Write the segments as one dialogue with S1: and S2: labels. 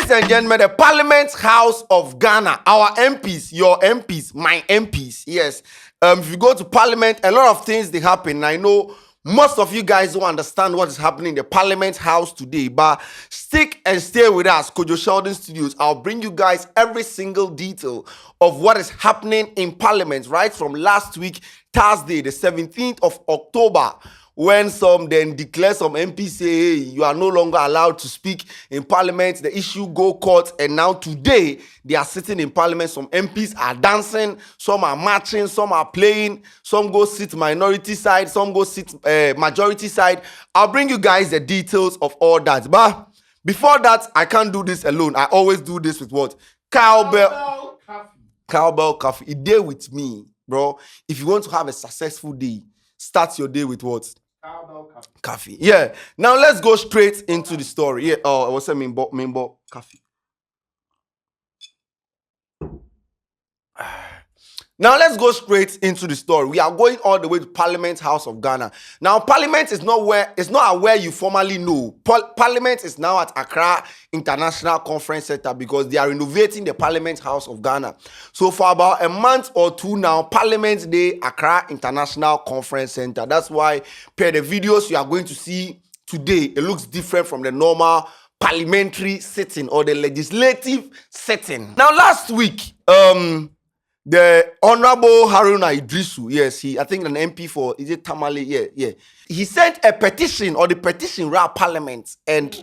S1: Ladies and gentlemen, the Parliament House of Ghana, our MPs, your MPs, my MPs, yes. If you go to Parliament, a lot of things they happen. I know most of you guys don't understand what is happening in the Parliament House today, but stick and stay with us, Kojo Sheldon Studios. I'll bring you guys every single detail of what is happening in Parliament, right from last week, Thursday, the 17th of October, when some then declare some MPs say, hey, you are no longer allowed to speak in Parliament, the issue go court, and now today they are sitting in Parliament. Some MPs are dancing, some are marching, some are playing, some go sit minority side, some go sit majority side. I'll bring you guys the details of all that. But before that, I can't do this alone. I always do this with what? Cowbell Coffee. A day with me, bro. If you want to have a successful day, start your day with what? Coffee. Yeah. Now let's go straight into the story. Yeah. Oh, what's that Mimbo coffee? Now let's go straight into the story. We are going all the way to Parliament House of Ghana. Now Parliament is not where you formerly know. Parliament is now at Accra International Conference Center because they are renovating the Parliament House of Ghana. So for about a month or two now, Parliament Day Accra International Conference Center. That's why per the videos you are going to see today, it looks different from the normal parliamentary sitting or the legislative sitting. Now last week, the Honorable Haruna Iddrisu, yes, I think an MP for, is it Tamale? Yeah. He sent a petition, or the petition ran Parliament, and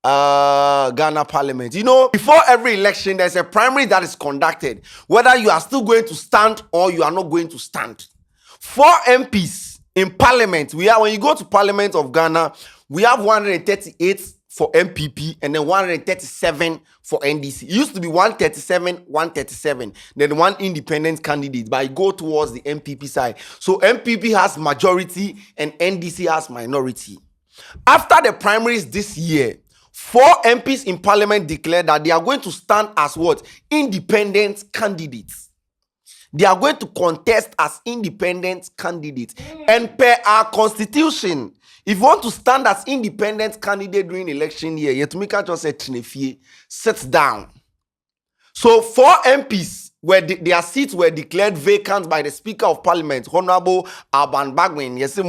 S1: Ghana Parliament. You know, before every election, there's a primary that is conducted, whether you are still going to stand or you are not going to stand. 4 MPs in Parliament, when you go to Parliament of Ghana, we have 138 for MPP and then 137 for NDC. It used to be 137, then one independent candidate, but I go towards the MPP side. So MPP has majority and NDC has minority. After the primaries this year, 4 MPs in Parliament declared that they are going to stand as what? Independent candidates. They are going to contest as independent candidates. And per our constitution, if you want to stand as independent candidate during election year, you have to make a just sit down. So 4 MPs their seats were declared vacant by the Speaker of Parliament, Honorable Alban Bagbin. Yes,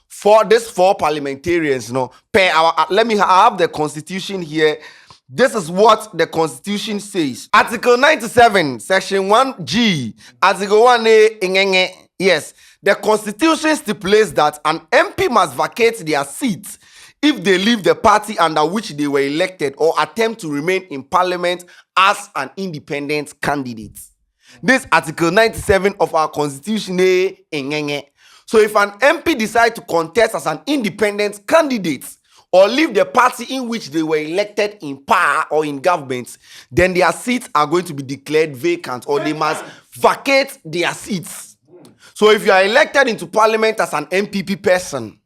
S1: for these 4 parliamentarians, I have the constitution here. This is what the constitution says. Article 97, section 1G, article 1A, yes. The constitution stipulates that an MP must vacate their seat if they leave the party under which they were elected or attempt to remain in Parliament as an independent candidate. This Article 97 of our constitution. So if an MP decides to contest as an independent candidate or leave the party in which they were elected in power or in government, then their seats are going to be declared vacant or they must vacate their seats. So if you are elected into Parliament as an MPP person,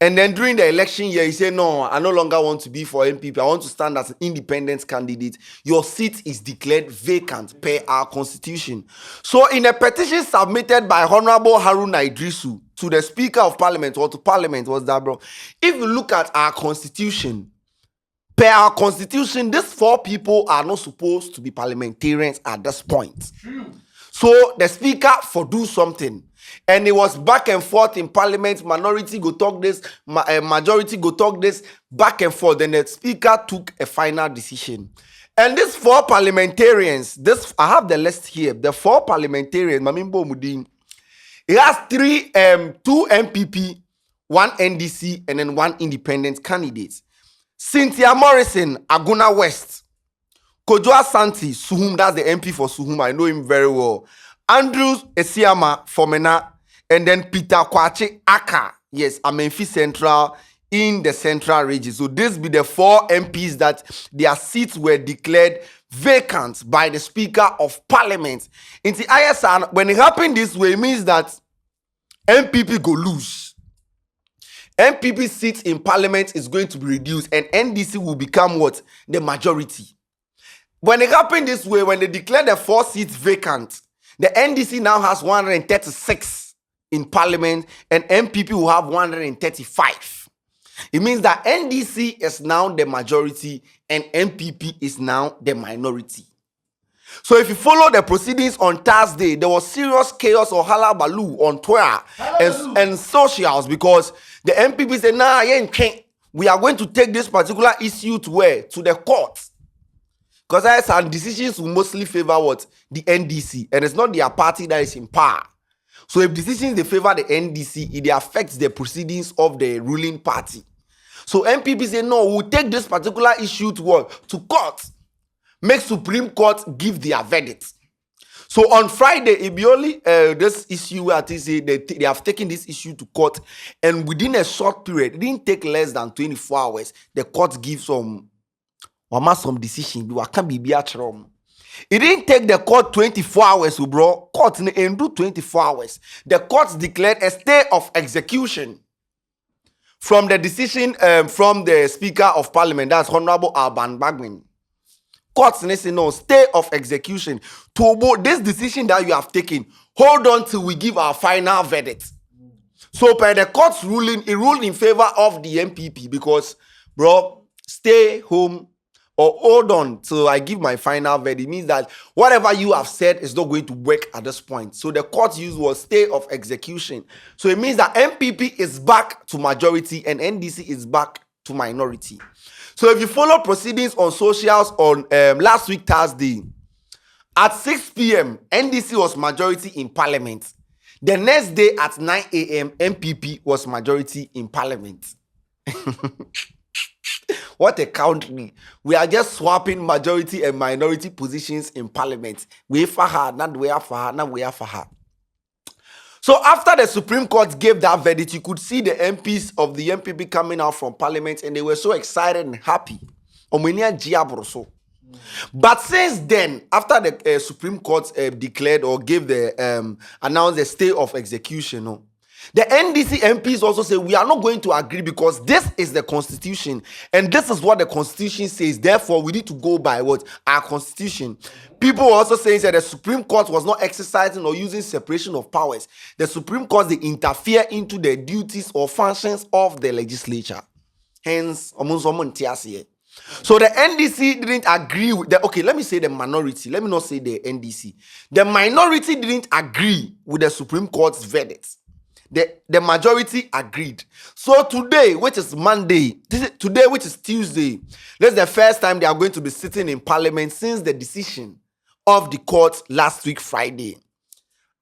S1: and then during the election year, you say, no, I no longer want to be for MPP, I want to stand as an independent candidate, your seat is declared vacant per our constitution. So in a petition submitted by Honorable Haruna Iddrisu to the Speaker of Parliament or to Parliament, what's that, bro? If you look at our constitution, per our constitution, these 4 people are not supposed to be parliamentarians at this point. So the Speaker for do something, and it was back and forth in Parliament. Minority go talk this, majority go talk this, back and forth. Then the Speaker took a final decision. And these 4 parliamentarians, I have the list here. The 4 parliamentarians, Mamimbo Mudin, he has 2 MPP, 1 NDC, and then 1 independent candidate. Cynthia Morrison, Aguna West. Kojo Asante, Suhum, that's the MP for Suhum. I know him very well. Andrew Esiama, Fomena, and then Peter Kwache Aka, yes, Amenfi Central in the Central region. So this be the 4 MPs that their seats were declared vacant by the Speaker of Parliament. In the ISR, when it happened this way, it means that MPP go lose. MPP seats in Parliament is going to be reduced, and NDC will become what? The majority. When it happened this way, when they declared the 4 seats vacant, the NDC now has 136 in Parliament and MPP will have 135. It means that NDC is now the majority and NPP is now the minority. So if you follow the proceedings on Thursday, there was serious chaos or halabaloo on Twitter and socials because the NPP said, nah, we are going to take this particular issue to where? To the court. Because some decisions will mostly favor what? The NDC. And it's not their party that is in power. So if decisions they favor the NDC, it affects the proceedings of the ruling party. So NPP say, no, we'll take this particular issue to what? To court. Make Supreme Court give their verdict. So on Friday, Ibioli, this issue where they have taken this issue to court, and within a short period, it didn't take less than 24 hours, the court gives some decision. It didn't take the court 24 hours, bro. Court in 24 hours. The court declared a stay of execution from the decision from the Speaker of Parliament, that's Honorable Alban Bagbin. Court say no, stay of execution. To this decision that you have taken, hold on till we give our final verdict. So by the court's ruling, it ruled in favor of the NPP because, bro, stay home or hold on till I give my final verdict. It means that whatever you have said is not going to work at this point. So the court use was stay of execution. So it means that NPP is back to majority and NDC is back to minority. So if you follow proceedings on socials on last week Thursday, at 6 p.m., NDC was majority in parliament. The next day at 9 a.m., NPP was majority in parliament. What a country. We are just swapping majority and minority positions in parliament. We for her, not we are for her, not we are for her. So after the Supreme Court gave that verdict, you could see the MPs of the NPP coming out from parliament and they were so excited and happy. But since then, after the Supreme Court declared or gave the announced the stay of execution, the NDC MPs also say we are not going to agree because this is the constitution and this is what the constitution says. Therefore, we need to go by what? Our constitution. People also saying that the Supreme Court was not exercising or using separation of powers. The Supreme Court, they interfere into the duties or functions of the legislature. Hence, so the NDC didn't agree with the, okay, let me say the minority. Let me not say the NDC. The minority didn't agree with the Supreme Court's verdict. The majority agreed. So today, which is Monday, today, which is Tuesday, that's the first time they are going to be sitting in parliament since the decision of the court last week, Friday.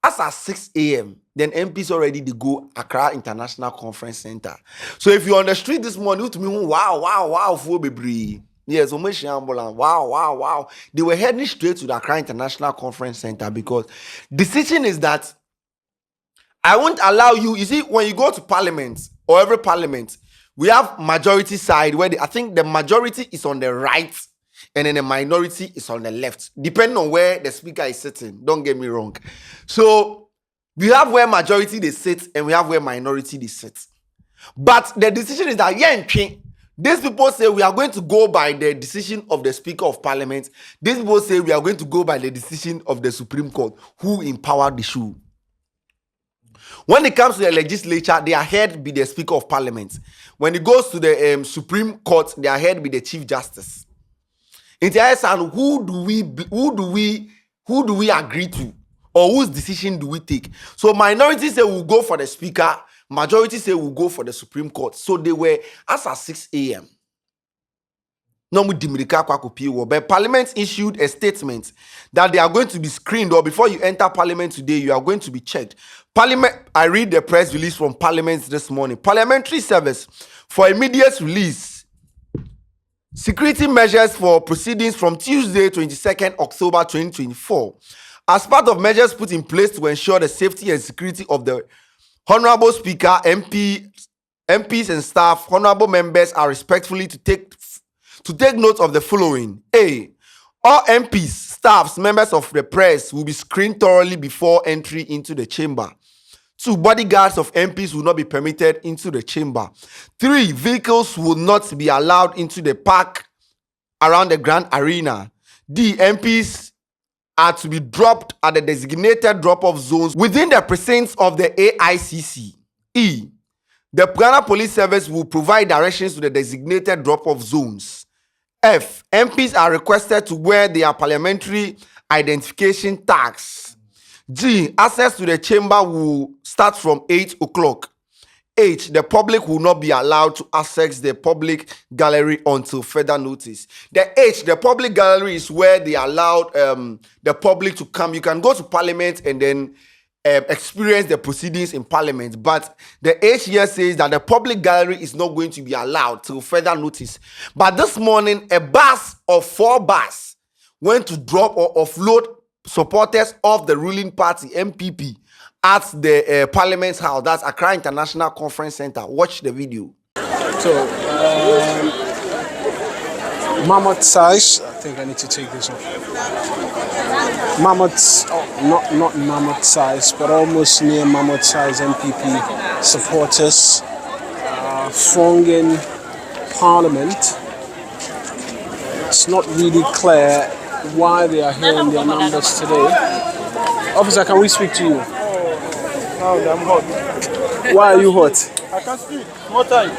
S1: As at 6 a.m., then MPs already to go Accra International Conference Center. So if you're on the street this morning, to me, wow, for baby. Yes, wow. They were heading straight to the Accra International Conference Center because decision is that I won't allow you. You see, when you go to parliament or every parliament, we have majority side where I think the majority is on the right and then the minority is on the left, depending on where the speaker is sitting. Don't get me wrong. So we have where majority they sit and we have where minority they sit. But the decision is that these people say we are going to go by the decision of the Speaker of Parliament. These people say we are going to go by the decision of the Supreme Court, who empowered the shoe. When it comes to the legislature, their head be the Speaker of Parliament. When it goes to the Supreme Court, their head be the Chief Justice. In the end, who do we agree to, or whose decision do we take? So minority say we'll go for the Speaker, majority say we'll go for the Supreme Court. So they were as at 6 a.m. But Parliament issued a statement that they are going to be screened, or before you enter Parliament today, you are going to be checked. Parliament, I read the press release from Parliament this morning. Parliamentary service for immediate release. Security measures for proceedings from Tuesday, 22nd October 2024. As part of measures put in place to ensure the safety and security of the Honorable Speaker, MPs and staff, honorable members are respectfully to take note of the following. A. All MPs, staffs, members of the press will be screened thoroughly before entry into the chamber. 2. Bodyguards of MPs will not be permitted into the chamber. 3. Vehicles will not be allowed into the park around the Grand Arena. D. MPs are to be dropped at the designated drop-off zones within the precincts of the AICC. E. The Ghana Police Service will provide directions to the designated drop-off zones. F. MPs are requested to wear their parliamentary identification tags. G. Access to the chamber will start from 8 o'clock. H. The public will not be allowed to access the public gallery until further notice. The H, the public gallery, is where they allowed the public to come. You can go to Parliament and then experience the proceedings in Parliament. But the H here says that the public gallery is not going to be allowed till further notice. But this morning, a bus of 4 buses went to drop or offload supporters of the ruling party, MPP, at the Parliament House. That's Accra International Conference Center. Watch the video.
S2: So, Mammoth size. I think I need to take this off. Mammoth, not mammoth size, but almost near mammoth size MPP supporters thronging Parliament. It's not really clear why they are here in their numbers today. Officer, can we speak to you?
S3: No, I'm hot.
S2: Why are you hot?
S3: I can't speak. More time.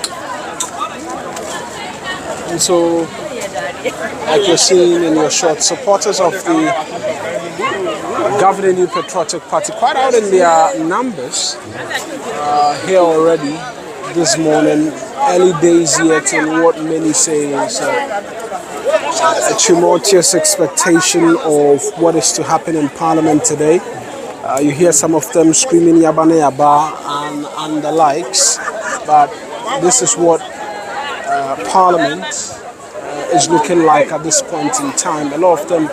S2: And so, like you're seeing in your shot, supporters of the governing New Patriotic Party, quite out in their numbers, here already this morning, early days yet, in what many say is a tumultuous expectation of what is to happen in Parliament today. You hear some of them screaming Yabane Yaba and the likes, but this is what Parliament is looking like at this point in time. A lot of them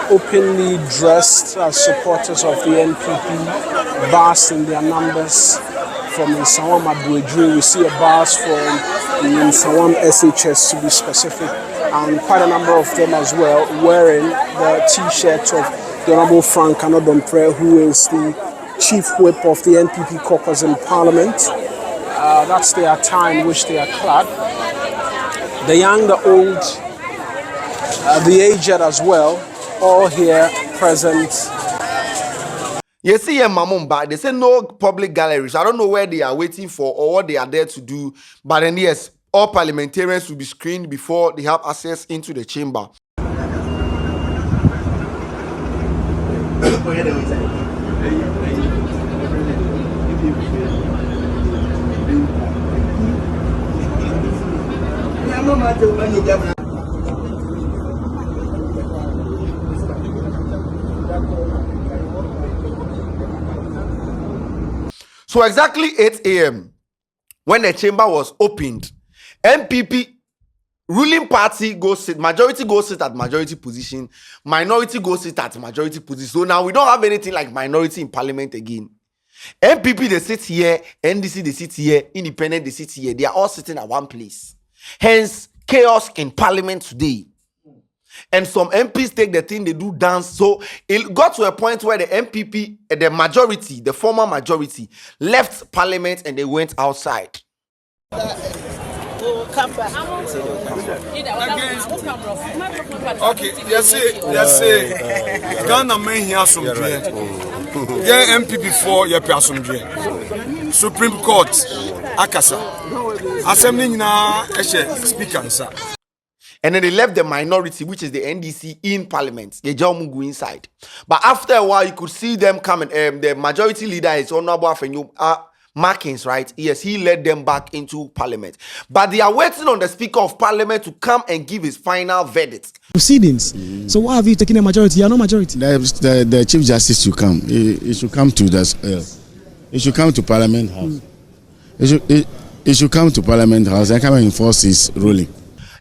S2: openly dressed as supporters of the NPP, vast in their numbers. From Nsawam Abuedri, we see a bus from Nsawam SHS to be specific, and quite a number of them as well wearing the T-shirt of the Honorable Frank Anodompre, who is the chief whip of the NPP caucus in Parliament. That's the attire in which they are clad. The young, the old, the aged as well, all here present.
S1: You see here, Mamumba, they say no public galleries. I don't know where they are waiting for or what they are there to do. But then yes, all parliamentarians will be screened before they have access into the chamber. So exactly 8 a.m. when the chamber was opened, MPP ruling party go sit, majority go sit at majority position, minority go sit at majority position. So now we don't have anything like minority in Parliament again. MPP they sit here, NDC they sit here, Independent they sit here. They are all sitting at one place. Hence chaos in Parliament today. And some MPs take the thing, they do dance. So it got to a point where the MPP, the majority, the former majority, left Parliament and they went outside.
S3: Okay, yes, Ghana men here some yeah, MPP for your person Supreme Court, Akasa, Assembly na Speaker, sir.
S1: And then they left the minority, which is the NDC, in Parliament. They just go inside. But after a while, you could see them coming. The majority leader is Honorable Afenyo Markins, right? Yes, he led them back into Parliament. But they are waiting on the Speaker of Parliament to come and give his final verdict.
S4: Proceedings. So why have you taken a majority? You are not majority.
S5: The Chief Justice should come. He should come to this. He should come to Parliament House. He should come to Parliament House and come and enforce his ruling.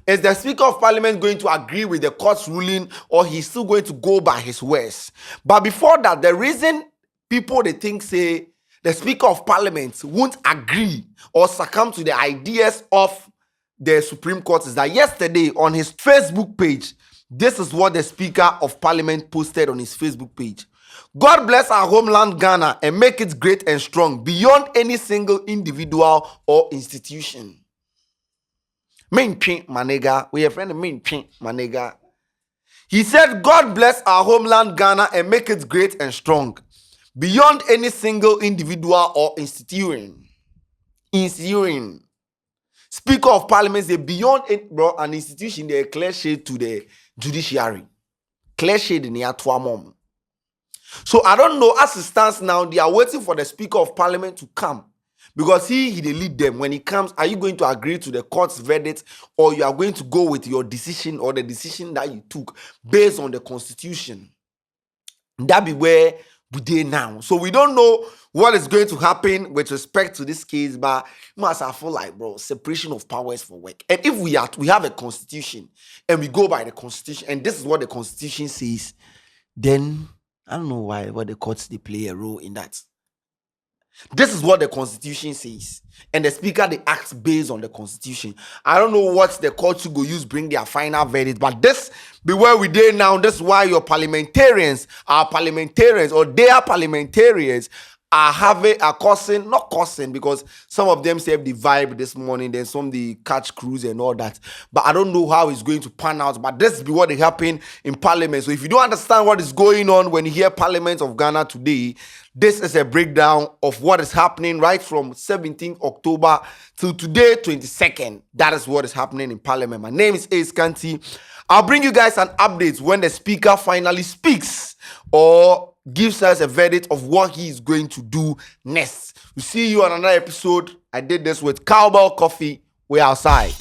S1: Is the Speaker of Parliament going to agree with the court's ruling, or he's still going to go by his words? But before that, the reason people they think say the Speaker of Parliament won't agree or succumb to the ideas of the Supreme Court is that yesterday on his Facebook page, this is what the Speaker of Parliament posted on his Facebook page. God bless our homeland Ghana and make it great and strong beyond any single individual or institution. Main Pink Manega, we have friend Main Pink Manega. He said, God bless our homeland Ghana and make it great and strong beyond any single individual or institution. ensuing. Speaker of Parliament is beyond it, bro, an institution, they clear shade to the judiciary. Clear shade in the mom. So I don't know, as it stands now, they are waiting for the Speaker of Parliament to come. Because he they lead them. When he comes, are you going to agree to the court's verdict, or you are going to go with your decision or the decision that you took based on the constitution? That be where we dey now. So we don't know what is going to happen with respect to this case, but must I feel like, bro, separation of powers for work. And if we have a constitution and we go by the constitution, and this is what the constitution says, then I don't know why the courts they play a role in that. This is what the constitution says, and the speaker they act based on the constitution. I don't know what the courts go use bring their final verdict, but this be where we dey now. This is why your parliamentarians are parliamentarians, or they are parliamentarians, are having a not cussing, because some of them say the vibe this morning, then some they catch cruise and all that. But I don't know how it's going to pan out. But this be what happened in Parliament. So if you don't understand what is going on when you hear Parliament of Ghana today, this is a breakdown of what is happening right from 17th October till today, 22nd. That is what is happening in Parliament. My name is Ace Kanti. I'll bring you guys an update when the speaker finally speaks or gives us a verdict of what he is going to do next. We'll see you on another episode. I did this with Cowbell Coffee. We're outside.